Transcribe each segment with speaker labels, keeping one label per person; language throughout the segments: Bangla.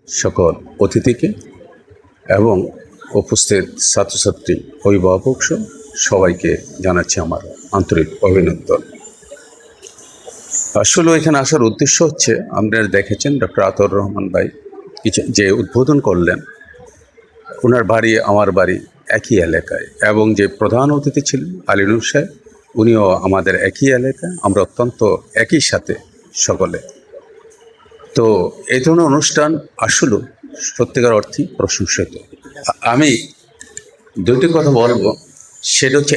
Speaker 1: সকল অতিথিকে এবং উপস্থিত ছাত্রছাত্রী অভিভাবক সবাইকে জানাচ্ছি আমার আন্তরিক অভিনন্দন। আসলে এখানে আসার উদ্দেশ্য হচ্ছে, আপনারা দেখেছেন ডক্টর আতাউর রহমান ভাই যে উদ্বোধন করলেন, ওনার বাড়ি আমার বাড়ি একই এলাকায়, এবং যে প্রধান অতিথি ছিলেন আলী নূর সাহেব, উনিও আমাদের একই এলাকায়, আমরা অত্যন্ত একই সাথে সকলে। তো এই ধরনের অনুষ্ঠান আসলে সত্যিকার অর্থেই প্রশংসিত। আমি দুটি কথা বলবো, সেটা হচ্ছে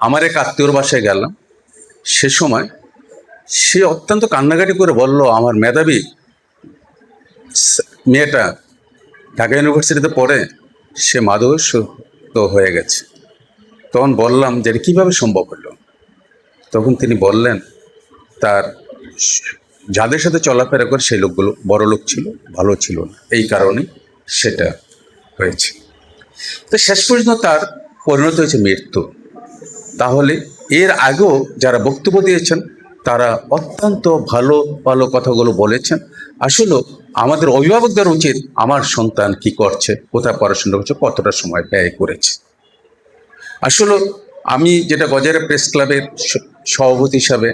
Speaker 1: আমার এক আত্মীয়র বাসায় গেলাম, সে সময় সে অত্যন্ত কান্নাকাটি করে বলল, আমার মেধাবী মেয়েটা ঢাকা ইউনিভার্সিটিতে পড়ে, সে মাদকাসক্ত হয়ে গেছে। তখন বললাম যে কীভাবে সম্ভব হলো? তখন তিনি বললেন, তার যাদের সাথে চলাফেরা করে সেই লোকগুলো বড় লোক ছিল, ভালো ছিল না, এই কারণে সেটা হয়েছে। তো শেষ পর্যন্ত তার পরিণত হয়েছে মৃত্যু। তাহলে এর আগেও যারা বক্তব্য দিয়েছেন তারা অত্যন্ত ভালো ভালো কথাগুলো বলেছেন। আসলে আমাদের অভিভাবকদের উচিত, আমার সন্তান কি করছে, কোথায় পড়াশোনা করছে, কতটা সময় ব্যয় করেছে। আসলে আমি যেটা গজারা প্রেস ক্লাবের সভাপতি হিসাবে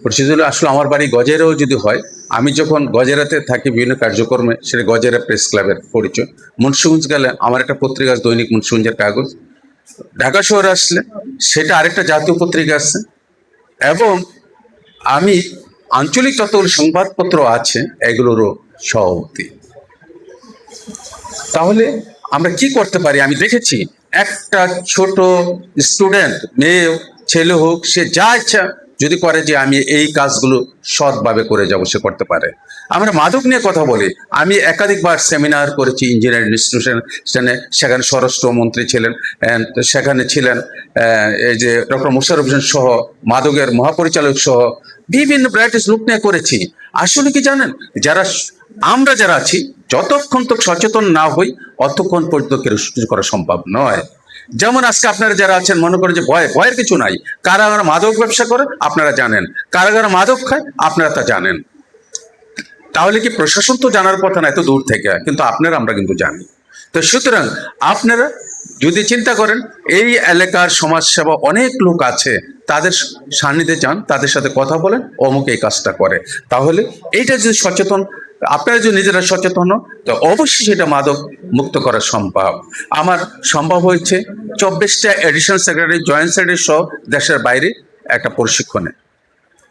Speaker 1: পরিচিত হলো, আসলে আমার বাড়ি গজারাও যদি হয়, আমি যখন গজারাতে থাকি বিভিন্ন কার্যক্রমে, সেটা গজারা প্রেস ক্লাবের পরিচয়। মুন্সিগঞ্জ গেলে আমার একটা পত্রিকা আছে, দৈনিক মুন্সিগঞ্জের কাগজ। ঢাকা শহরে আসলে সেটা আরেকটা জাতীয় পত্রিকা আছে, এবং আমি আঞ্চলিক যতগুলো সংবাদপত্র আছে এগুলোরও সভাপতি। তাহলে আমরা কি করতে পারি? আমি দেখেছি একটা ছোট স্টুডেন্ট, মেয়ে ছেলে হোক, সে যা ইচ্ছা যদি করে যে আমি এই কাজগুলো সৎভাবে করে যাব, সে করতে পারে। আমরা মাদক নিয়ে কথা বলি, আমি একাধিকবার সেমিনার করেছি ইঞ্জিনিয়ারিং ইনস্টিটিউশনে, সেখানে স্বরাষ্ট্রমন্ত্রী ছিলেন, সেখানে ছিলেন এই যে ডক্টর মোশাররফ হোসেন সহ, মাদকের মহাপরিচালক সহ বিভিন্ন ভ্যারাইটিস লোক নিয়ে করেছি। আসলে কি জানেন, আমরা যারা আছি, যতক্ষণ তো সচেতন না হই অতক্ষণ পর্যন্ত কেউ করা সম্ভব নয়। যেমন আজকে আপনারা যারা আছেন, মনে করেন যে ভয়ের কিছু নাই। কারা মাদক ব্যবসা করে আপনারা জানেন, কারা মাদক খায় আপনারা তা জানেন। তাহলে কি প্রশাসন তো জানার কথা না, এত দূর থেকে, কিন্তু আমরা কিন্তু জানি। তো সুতরাং আপনারা যদি চিন্তা করেন, এই এলাকার সমাজসেবা অনেক লোক আছে, তাদের সান্নিধ্যে যান, তাদের সাথে কথা বলেন, অমুক এই কাজটা করে। তাহলে এইটা যদি সচেতন, আপনারা যদি নিজেরা সচেতন হন, তো অবশ্যই সেটা মাদক মুক্ত করা সম্ভব। আমার সম্ভব হয়েছে 24টা এডিশনাল সেক্রেটারি, জয়েন্ট সেক্রেটারি সহ দেশের বাইরে একটা প্রশিক্ষণে।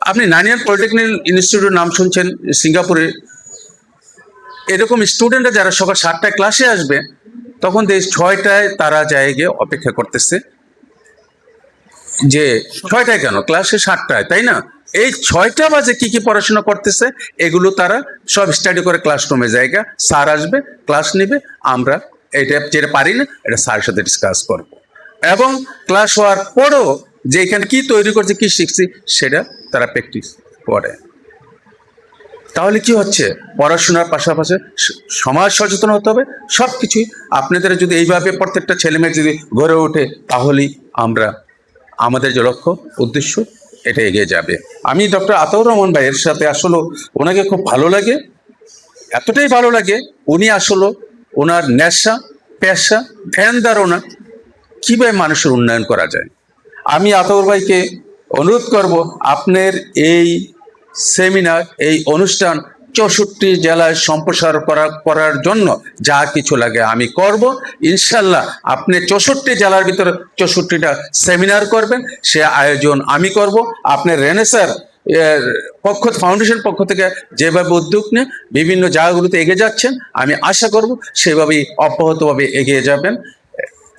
Speaker 1: আপনি নানিয়ান পলিটেকনিক ইনস্টিটিউটের নাম শুনছেন সিঙ্গাপুরে। এরকম স্টুডেন্টরা যারা সকাল 7টায় ক্লাসে আসবে, তখন 6টায় তারা জায়গায় অপেক্ষা করতেছে, যে 6টায় কেন, ক্লাসে 7টায়, তাই না? এই 6টা বাজে কি কি পড়াশোনা করতেছে এগুলো তারা সব স্টাডি করে ক্লাসরুমে জায়গা, স্যার আসবে, ক্লাস নেবে, আমরা এটা যেটা পারি না এটা স্যারের সাথে ডিসকাস করব, এবং ক্লাস হওয়ার পরও যে এখানে কি তৈরি করছে, কি শিখছি, সেটা তারা প্র্যাকটিস করে। তাহলে কি হচ্ছে, পড়াশোনার পাশাপাশি সমাজ সচেতন হতে হবে। সব কিছুই আপনাদের যদি এইভাবে প্রত্যেকটা ছেলেমেয়ে যদি গড়ে ওঠে, তাহলেই আমরা আমাদের যে লক্ষ্য উদ্দেশ্য এটা এগিয়ে যাবে। আমি ডক্টর আতাউর রহমান ভাইয়ের সাথে আসলে ওনাকে খুব ভালো লাগে, এতটাই ভালো লাগে, উনি আসলে ওনার নেশা, পেশা, ধ্যান ধারণা কীভাবে মানুষের উন্নয়ন করা যায়। আমি আতাউর ভাইকে অনুরোধ করব, আপনার এই সেমিনার, এই অনুষ্ঠান 64 জেলায় সম্প্রসার করার জন্য যা কিছু লাগে আমি করব ইনশাল্লাহ। আপনি 64 জেলার ভিতরে 64টা সেমিনার করবেন, সে আয়োজন আমি করব। আপনি রেনেসার ফাউন্ডেশন পক্ষ থেকে যেভাবে উদ্যোগ নিয়ে বিভিন্ন জায়গাগুলোতে এগিয়ে যাচ্ছেন, আমি আশা করব সেভাবেই অব্যাহতভাবে এগিয়ে যাবেন।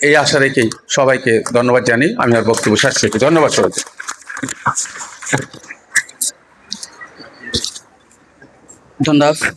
Speaker 1: এই আশা রেখেই সবাইকে ধন্যবাদ জানিয়ে আমি আর বক্তব্য শেষ করছি। ধন্যবাদ সবাইকে।
Speaker 2: ধন্যবাদ।